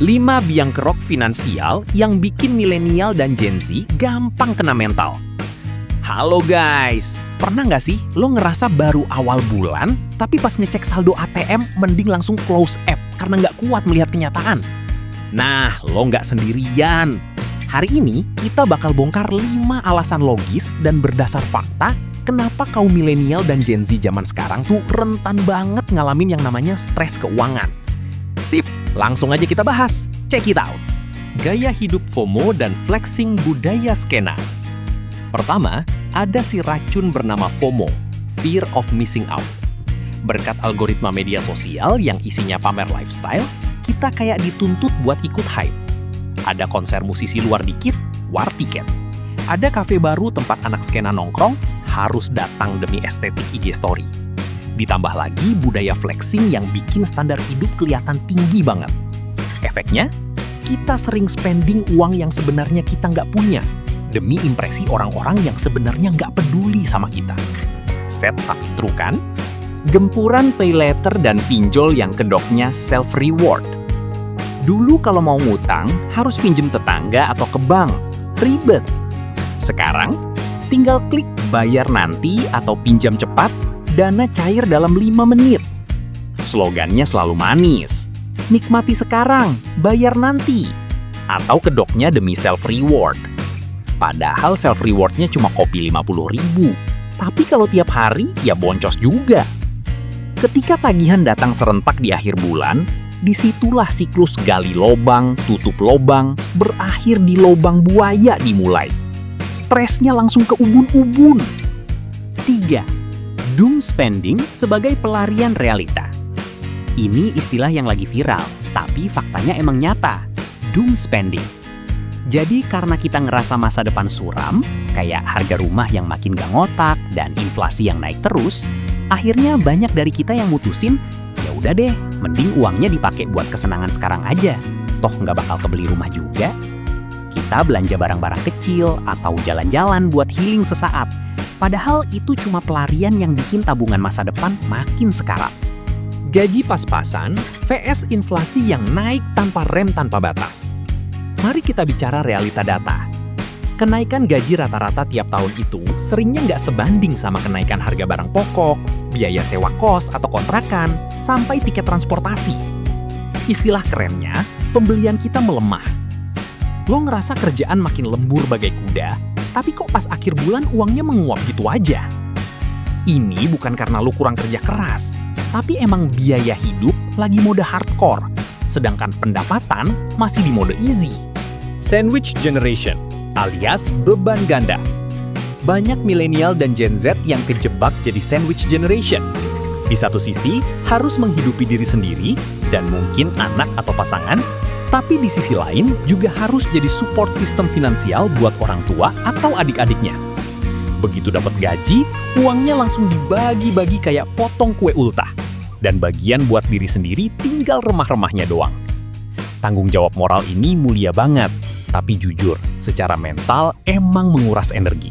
5 biang kerok finansial yang bikin milenial dan Gen Z gampang kena mental. Halo guys, pernah nggak sih lo ngerasa baru awal bulan, tapi pas ngecek saldo ATM mending langsung close app karena nggak kuat melihat kenyataan? Nah, lo nggak sendirian. Hari ini kita bakal bongkar 5 alasan logis dan berdasar fakta kenapa kaum milenial dan Gen Z zaman sekarang tuh rentan banget ngalamin yang namanya stres keuangan. Sip, langsung aja kita bahas. Check it out. Gaya hidup FOMO dan flexing budaya skena. Pertama, ada si racun bernama FOMO, Fear of Missing Out. Berkat algoritma media sosial yang isinya pamer lifestyle, kita kayak dituntut buat ikut hype. Ada konser musisi luar dikit, war tiket. Ada kafe baru tempat anak skena nongkrong, harus datang demi estetik IG story. Ditambah lagi budaya flexing yang bikin standar hidup kelihatan tinggi banget. Efeknya, kita sering spending uang yang sebenarnya kita nggak punya, demi impresi orang-orang yang sebenarnya nggak peduli sama kita. Set tapi true kan? Gempuran pay later dan pinjol yang kedoknya self-reward. Dulu kalau mau ngutang, harus pinjem tetangga atau ke bank. Ribet. Sekarang, tinggal klik bayar nanti atau pinjam cepat, dana cair dalam 5 menit. Slogannya selalu manis. Nikmati sekarang, bayar nanti. Atau kedoknya demi self-reward. Padahal self-rewardnya cuma kopi 50.000. Tapi kalau tiap hari, ya boncos juga. Ketika tagihan datang serentak di akhir bulan, disitulah siklus gali lobang, tutup lobang, berakhir di lobang buaya dimulai. Stresnya langsung ke ubun-ubun. 3. Doom spending sebagai pelarian realita. Ini istilah yang lagi viral, tapi faktanya emang nyata. Doom spending. Jadi karena kita ngerasa masa depan suram, kayak harga rumah yang makin gak ngotak dan inflasi yang naik terus, akhirnya banyak dari kita yang mutusin, ya udah deh, mending uangnya dipakai buat kesenangan sekarang aja. Toh nggak bakal kebeli rumah juga. Kita belanja barang-barang kecil atau jalan-jalan buat healing sesaat. Padahal itu cuma pelarian yang bikin tabungan masa depan makin sekarat. Gaji pas-pasan vs inflasi yang naik tanpa rem tanpa batas. Mari kita bicara realita data. Kenaikan gaji rata-rata tiap tahun itu seringnya nggak sebanding sama kenaikan harga barang pokok, biaya sewa kos atau kontrakan, sampai tiket transportasi. Istilah kerennya, pembelian kita melemah. Lo ngerasa kerjaan makin lembur bagai kuda, tapi kok pas akhir bulan uangnya menguap gitu aja? Ini bukan karena lo kurang kerja keras, tapi emang biaya hidup lagi mode hardcore, sedangkan pendapatan masih di mode easy. Sandwich generation, alias beban ganda. Banyak milenial dan Gen Z yang kejebak jadi sandwich generation. Di satu sisi, harus menghidupi diri sendiri dan mungkin anak atau pasangan, tapi di sisi lain juga harus jadi support sistem finansial buat orang tua atau adik-adiknya. Begitu dapat gaji, uangnya langsung dibagi-bagi kayak potong kue ultah. Dan bagian buat diri sendiri tinggal remah-remahnya doang. Tanggung jawab moral ini mulia banget, tapi jujur, secara mental emang menguras energi.